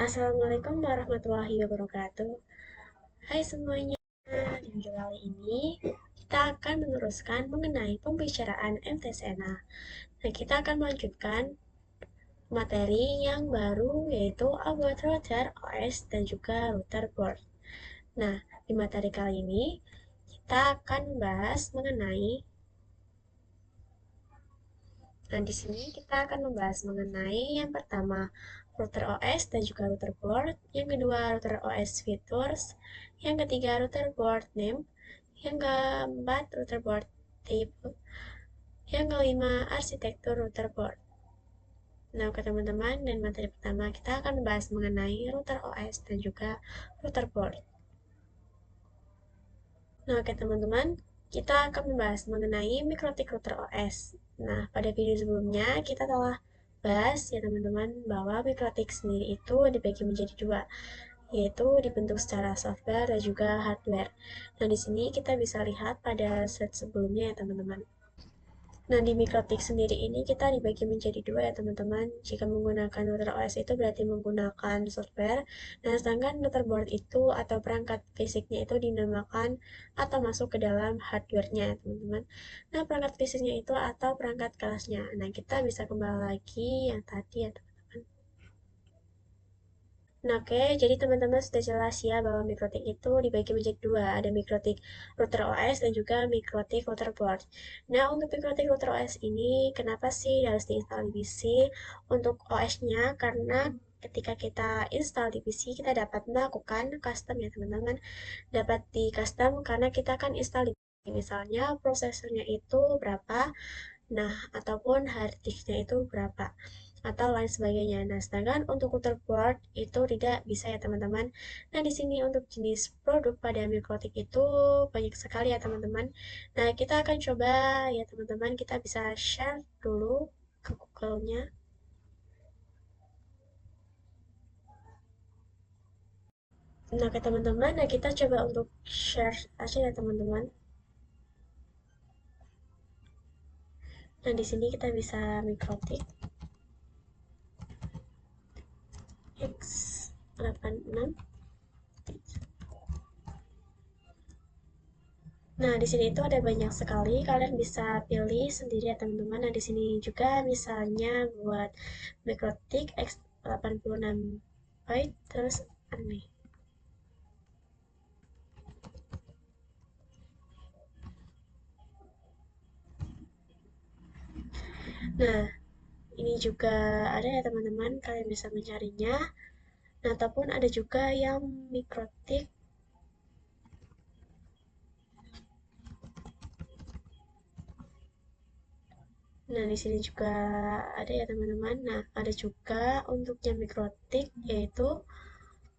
Assalamualaikum warahmatullahi wabarakatuh. Hai semuanya, di video kali ini kita akan meneruskan mengenai pembicaraan MTSNA. Nah, kita akan melanjutkan materi yang baru yaitu About Router OS dan juga Router Board. Nah, di materi kali ini kita akan membahas mengenai Nah, di sini kita akan membahas mengenai yang pertama, router OS dan juga router board, yang kedua, router OS features, yang ketiga, router board name, yang keempat, router board type, yang kelima, arsitektur router board. Nah, oke teman-teman, dan materi pertama kita akan membahas mengenai router OS dan juga router board. Nah, oke teman-teman, kita akan membahas mengenai mikrotik router OS. Nah, pada video sebelumnya kita telah bahas ya teman-teman bahwa mikrotik sendiri itu dibagi menjadi dua, yaitu dibentuk secara software dan juga hardware. Nah, di sini kita bisa lihat pada slide sebelumnya ya teman-teman. Nah, di mikrotik sendiri ini kita dibagi menjadi dua ya teman-teman. Jika menggunakan router OS itu berarti menggunakan software, dan sedangkan motherboard itu atau perangkat fisiknya itu dinamakan atau masuk ke dalam hardware-nya ya teman-teman. Nah, perangkat fisiknya itu atau perangkat kelasnya. Nah, kita bisa kembali lagi yang tadi ya teman-teman. Nah, oke, jadi teman-teman sudah jelas ya bahwa mikrotik itu dibagi menjadi dua, ada mikrotik router OS dan juga mikrotik router board. Nah, untuk mikrotik router OS ini, kenapa sih harus diinstal di PC? Untuk OS-nya, karena ketika kita install di PC, kita dapat melakukan custom ya teman-teman. Dapat di custom karena kita akan install di PC. Misalnya prosesornya itu berapa, nah, ataupun hard disknya itu berapa atau lain sebagainya. Nah, sedangkan untuk motherboard itu tidak bisa ya teman-teman. Nah, di sini untuk jenis produk pada mikrotik itu banyak sekali ya teman-teman. Nah, kita akan coba ya teman-teman, kita bisa share dulu ke Google-nya. Nah, ke teman-teman, nah kita coba untuk share aja ya teman-teman. Nah, di sini kita bisa mikrotik X86. Nah, di sini itu ada banyak sekali, kalian bisa pilih sendiri ya teman-teman. Nah, di sini juga misalnya buat Mikrotik X86 byte, terus aneh. Nah, ini juga ada ya teman-teman, kalian bisa mencarinya. Nah, ataupun ada juga yang Mikrotik. Nah, di sini juga ada ya teman-teman. Nah, ada juga untuk yang Mikrotik, yaitu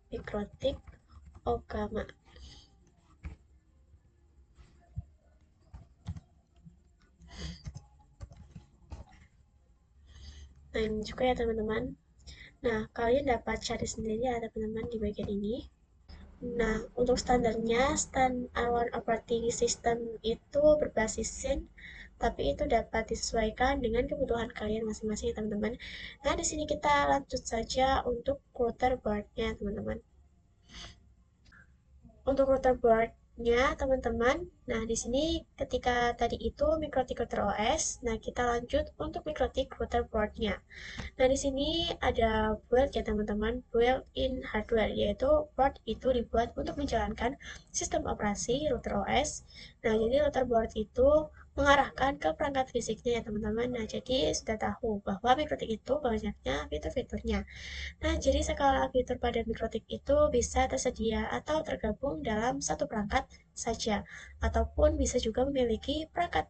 Mikrotik Ogama. Nah, ini juga ya teman-teman. Nah, kalian dapat cari sendiri ya teman-teman di bagian ini. Nah, untuk standarnya, standar operating system itu berbasis Zen, tapi itu dapat disesuaikan dengan kebutuhan kalian masing-masing ya teman-teman. Nah, di sini kita lanjut saja untuk router board-nya teman-teman. Untuk router board-nya teman-teman, nah di sini ketika tadi itu mikrotik router OS, nah kita lanjut untuk mikrotik router board-nya. Nah, di sini ada build ya teman-teman, built-in hardware, yaitu board itu dibuat untuk menjalankan sistem operasi router OS. Nah, jadi router board itu mengarahkan ke perangkat fisiknya ya teman-teman. Nah, jadi sudah tahu bahwa mikrotik itu banyaknya fitur-fiturnya. Nah, jadi skala fitur pada mikrotik itu bisa tersedia atau tergabung dalam satu perangkat saja, ataupun bisa juga memiliki perangkat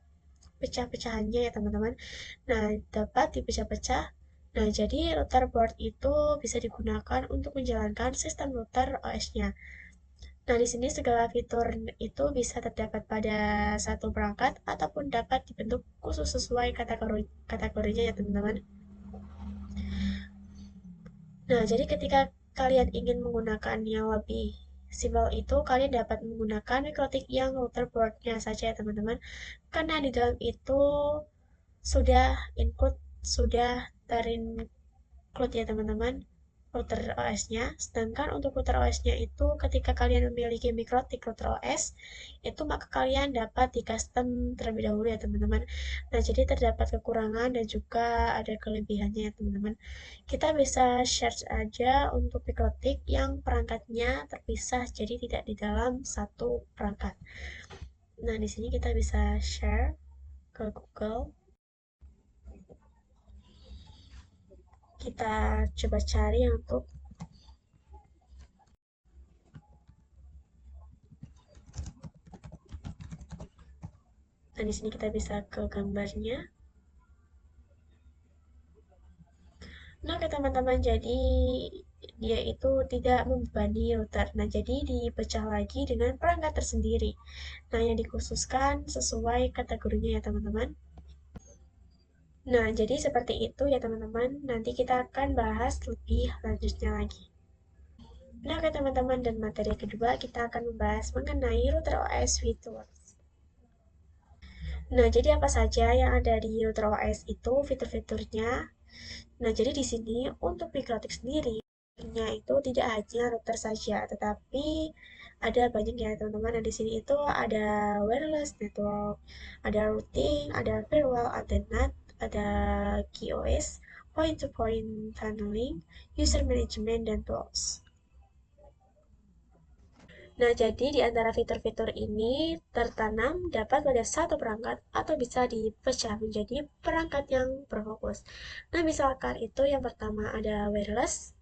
pecah-pecahannya ya teman-teman. Nah, dapat dipecah-pecah. Nah, jadi router board itu bisa digunakan untuk menjalankan sistem router OS-nya. Nah, di sini segala fitur itu bisa terdapat pada satu perangkat ataupun dapat dibentuk khusus sesuai kategorinya ya teman-teman. Nah, jadi ketika kalian ingin menggunakan yang lebih simpel itu, kalian dapat menggunakan mikrotik yang router board-nya saja ya teman-teman. Karena di dalam itu sudah include, sudah terinclude ya teman-teman. router OS-nya. Sedangkan untuk router OS-nya itu ketika kalian memiliki mikrotik router OS, itu maka kalian dapat di custom terlebih dahulu ya teman-teman. Nah, jadi terdapat kekurangan dan juga ada kelebihannya ya teman-teman. Kita bisa search aja untuk mikrotik yang perangkatnya terpisah, jadi tidak di dalam satu perangkat. Nah, di sini kita bisa share ke Google. Kita coba cari untuk. Nah, di sini kita bisa ke gambarnya. Nah, ke teman-teman, jadi dia itu tidak membebani router. Nah, jadi dipecah lagi dengan perangkat tersendiri. Nah, yang dikhususkan sesuai kategorinya ya teman-teman. Nah, jadi seperti itu ya teman-teman. Nanti kita akan bahas lebih lanjutnya lagi. Nah, ke teman-teman, dan materi kedua kita akan membahas mengenai router OS features. Nah, jadi apa saja yang ada di router OS itu fitur-fiturnya. Nah, jadi di sini untuk Mikrotik sendiri, fiturnya itu tidak hanya router saja, tetapi ada banyak ya teman-teman. Nah, di sini itu ada wireless network, ada routing, ada firewall, ada NAT, ada QoS, point-to-point tunneling, user management, dan tools. Nah, jadi di antara fitur-fitur ini tertanam dapat pada satu perangkat atau bisa dipecah menjadi perangkat yang berfokus. Nah, misalkan itu yang pertama ada wireless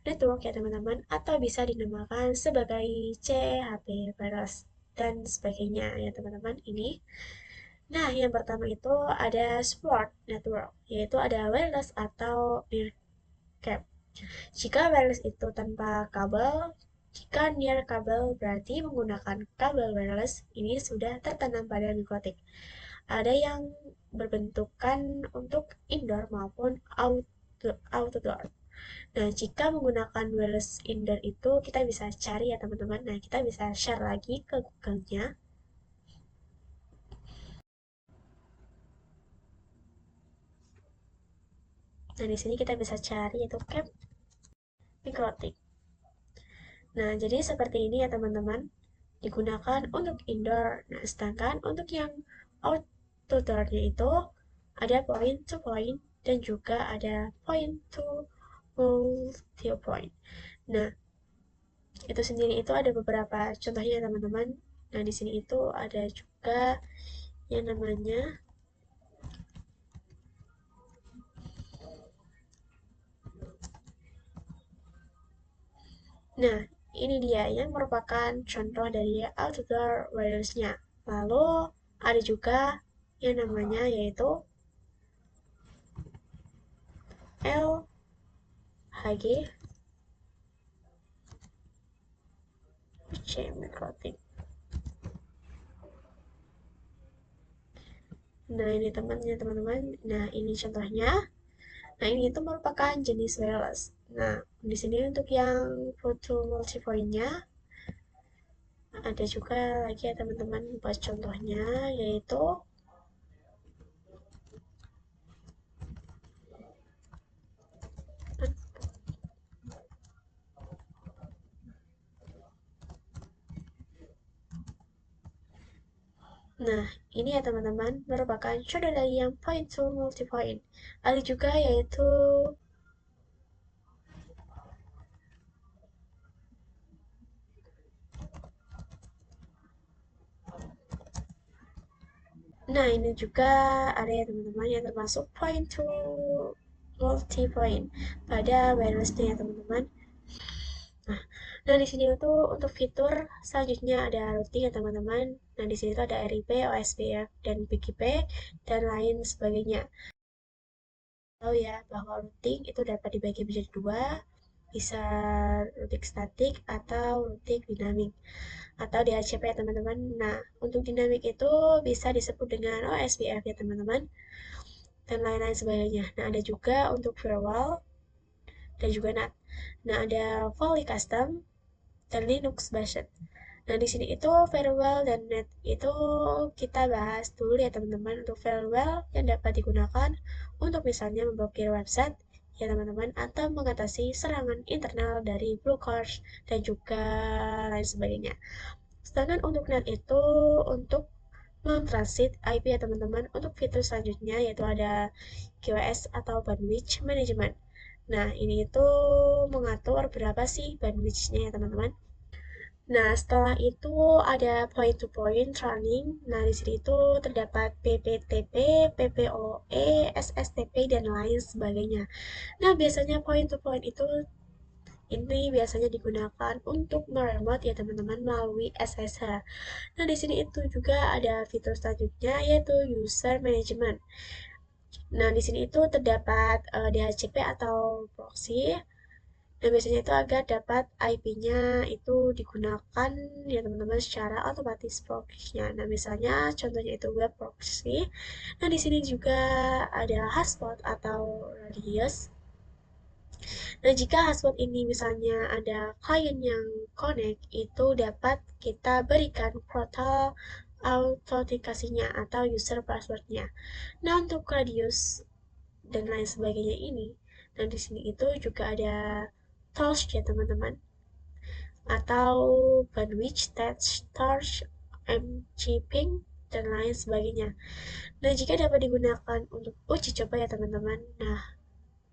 network ya teman-teman, atau bisa dinamakan sebagai CHP wireless dan sebagainya ya teman-teman ini. Nah, yang pertama itu ada sport network, yaitu ada wireless atau earcap. Jika wireless itu tanpa kabel, jika near kabel berarti menggunakan kabel wireless ini sudah tertanam pada mikrotik. Ada yang berbentukan untuk indoor maupun outdoor. Nah, jika menggunakan wireless indoor itu kita bisa cari ya teman-teman. Nah, kita bisa share lagi ke Google-nya. Nah, di sini kita bisa cari yaitu cap mikrotik. Nah, jadi seperti ini ya teman-teman. Digunakan untuk indoor. Nah, sedangkan untuk yang outdoor-nya itu ada point to point dan juga ada point to multi point. Nah, itu sendiri itu ada beberapa contohnya teman-teman. Nah, di sini itu ada juga yang namanya. Nah, ini dia yang merupakan contoh dari outdoor wireless-nya. Lalu ada juga yang namanya yaitu LHG PC Mikrotik. Nah, ini temannya teman-teman. Nah, ini contohnya. Nah, ini itu merupakan jenis wireless. Nah, di sini untuk yang foto multipoint-nya ada juga lagi ya teman-teman buat contohnya yaitu. Nah, ini ya teman-teman merupakan contoh dari yang point to multipoint. Ada juga yaitu. Nah, ini juga ada ya teman-teman yang termasuk point to multipoint pada wireless-nya ya teman-teman. Nah, nah di sini tuh untuk fitur selanjutnya ada routing ya teman-teman. Nah, di sini tuh ada RIP, OSPF, dan PGP, dan lain sebagainya. Tahu ya bahwa routing itu dapat dibagi menjadi dua, bisa routing statik atau routing dinamik atau DHCP ya teman-teman. Nah, untuk dinamik itu bisa disebut dengan OSPF ya teman-teman, dan lain-lain sebagainya. Nah, ada juga untuk firewall dan juga NAT. Nah, ada fully custom dan Linux based. Nah, di sini itu farewell dan net itu kita bahas dulu ya teman-teman. Untuk farewell yang dapat digunakan untuk misalnya memblokir website ya teman-teman, atau mengatasi serangan internal dari blockers dan juga lain sebagainya. Sedangkan untuk NAT itu untuk mentransit IP ya teman-teman. Untuk fitur selanjutnya yaitu ada QoS atau bandwidth management. Nah, ini itu mengatur berapa sih bandwidth-nya ya teman-teman. Nah, setelah itu ada point to point running. Nah, di sini itu terdapat PPTP, PPoE, SSTP dan lain sebagainya. Nah, biasanya point to point itu ini biasanya digunakan untuk meremote ya teman-teman melalui SSH. Nah, di sini itu juga ada fitur selanjutnya yaitu user management. Nah, di sini itu terdapat DHCP atau proxy. Dan biasanya itu agar dapat IP-nya itu digunakan ya teman-teman secara otomatis proxy-nya. Nah, misalnya contohnya itu web proxy. Nah, di sini juga ada hotspot atau radius. Nah, jika hotspot ini misalnya ada klien yang connect, itu dapat kita berikan portal autentikasinya atau user passwordnya. Nah, untuk radius dan lain sebagainya ini, dan di sini itu juga ada torch ya teman-teman, atau bandwidth, torch, mchipping, dan lain sebagainya. Nah, jika dapat digunakan untuk uji coba ya teman-teman. Nah,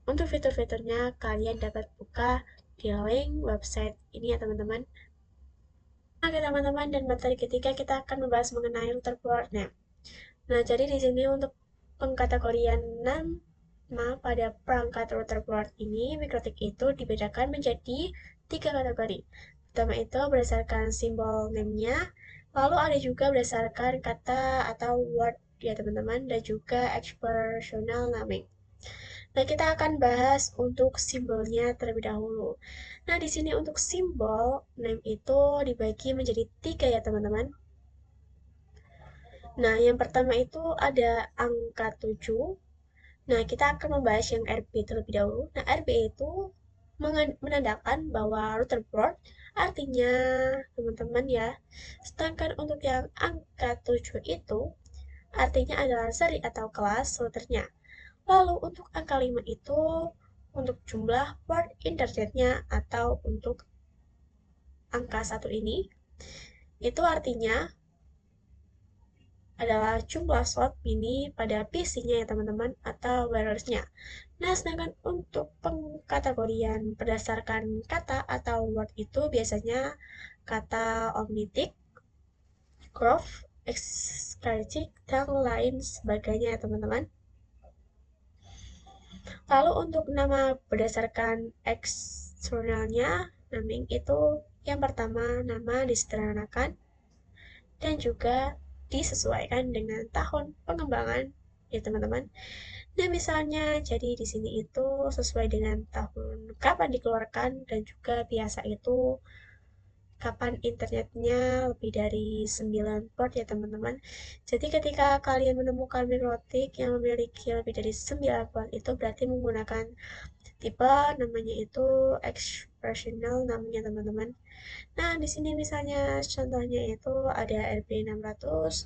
untuk fitur-fiturnya kalian dapat buka di link website ini ya teman-teman. Oke teman-teman, dan materi ketiga kita akan membahas mengenai router port-nya. Nah, jadi di sini untuk pengkategorian nama pada perangkat router port ini, mikrotik itu dibedakan menjadi 3 kategori. Pertama itu berdasarkan simbol name-nya, lalu ada juga berdasarkan kata atau word ya teman-teman, dan juga expressional naming. Nah, kita akan bahas untuk simbolnya terlebih dahulu. Nah, di sini untuk simbol name itu dibagi menjadi 3 ya teman-teman. Nah, yang pertama itu ada angka 7. Nah, kita akan membahas yang RB terlebih dahulu. Nah, RB itu menandakan bahwa router port artinya teman-teman ya. Sedangkan untuk yang angka 7 itu artinya adalah seri atau kelas routernya. Lalu untuk angka 5 itu untuk jumlah port internetnya atau untuk angka 1 ini itu artinya adalah jumlah slot mini pada PC-nya ya teman-teman atau wireless-nya. Nah, sedangkan untuk pengkategorian berdasarkan kata atau word itu biasanya kata omnitic, growth, excartic, dan lain sebagainya ya teman-teman. Lalu untuk nama berdasarkan eksternalnya, naming itu yang pertama nama disederhanakan dan juga disesuaikan dengan tahun pengembangan ya teman-teman. Nah, misalnya jadi di sini itu sesuai dengan tahun kapan dikeluarkan dan juga biasa itu kapan internetnya lebih dari 9 port ya teman-teman. Jadi ketika kalian menemukan mikrotik yang memiliki lebih dari 9 port itu berarti menggunakan tipe namanya itu expressional namanya teman-teman. Nah, di sini misalnya contohnya itu ada RB 600,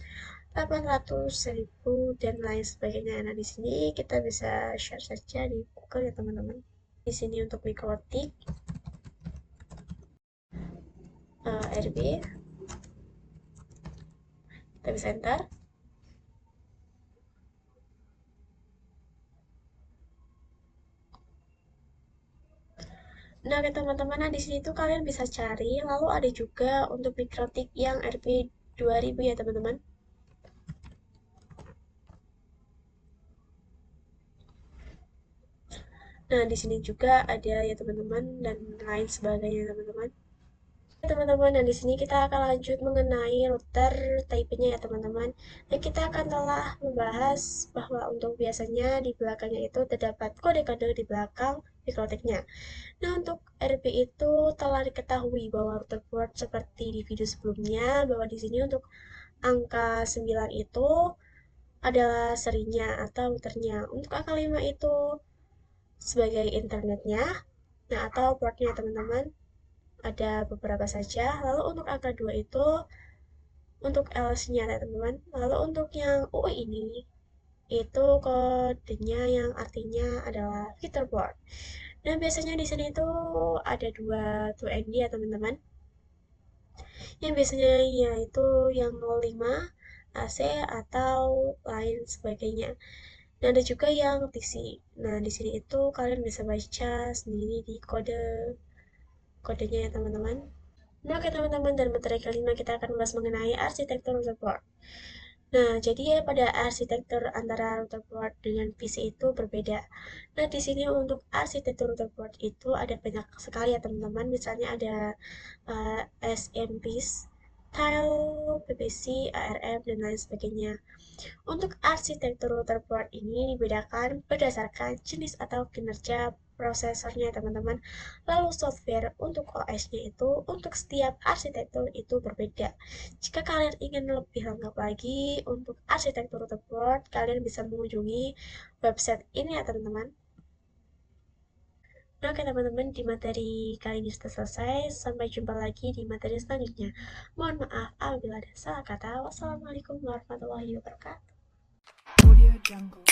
800, 1000 dan lain sebagainya. Nah, di sini kita bisa share saja di Google ya teman-teman. Di sini untuk mikrotik RB kita bisa enter. Nah, oke teman-teman, nah di sini tuh kalian bisa cari, lalu ada juga untuk mikrotik yang RB 2000 ya teman-teman. Nah, di sini juga ada ya teman-teman dan lain sebagainya teman-teman. Teman-teman, dan di sini kita akan lanjut mengenai router type-nya ya teman-teman. Dan kita akan telah membahas bahwa untuk biasanya di belakangnya itu terdapat kode-kode di belakang mikrotiknya. Nah, untuk RP itu telah diketahui bahwa router port seperti di video sebelumnya bahwa di sini untuk angka 9 itu adalah serinya atau routernya. Untuk angka 5 itu sebagai internetnya, nah atau portnya teman-teman ada beberapa saja. Lalu untuk angka 2 itu untuk LS-nya ya teman-teman. Lalu untuk yang UI ini itu kodenya yang artinya adalah Vectorboard. Nah, biasanya di sini tuh ada dua 2ND ya teman-teman. Yang biasanya yaitu yang 05, AC atau lain sebagainya. Nah, ada juga yang TC. Nah, di sini itu kalian bisa baca sendiri di kodenya ya teman-teman. Nah, oke teman-teman, dan materi kelima kita akan membahas mengenai arsitektur motherboard. Nah, jadi ya pada arsitektur antara motherboard dengan PC itu berbeda. Nah, di sini untuk arsitektur motherboard itu ada banyak sekali ya teman-teman. Misalnya ada SMPs, tile, PPC, ARM, dan lain sebagainya. Untuk arsitektur motherboard ini dibedakan berdasarkan jenis atau kinerja prosesornya teman-teman. Lalu software untuk OS-nya itu untuk setiap arsitektur itu berbeda. Jika kalian ingin lebih lengkap lagi untuk arsitektur motherboard, kalian bisa mengunjungi website ini ya teman-teman. Nah, oke teman-teman, di materi kali ini sudah selesai. Sampai jumpa lagi di materi selanjutnya. Mohon maaf apabila ada salah kata. Wassalamualaikum warahmatullahi wabarakatuh. Audio Jungle.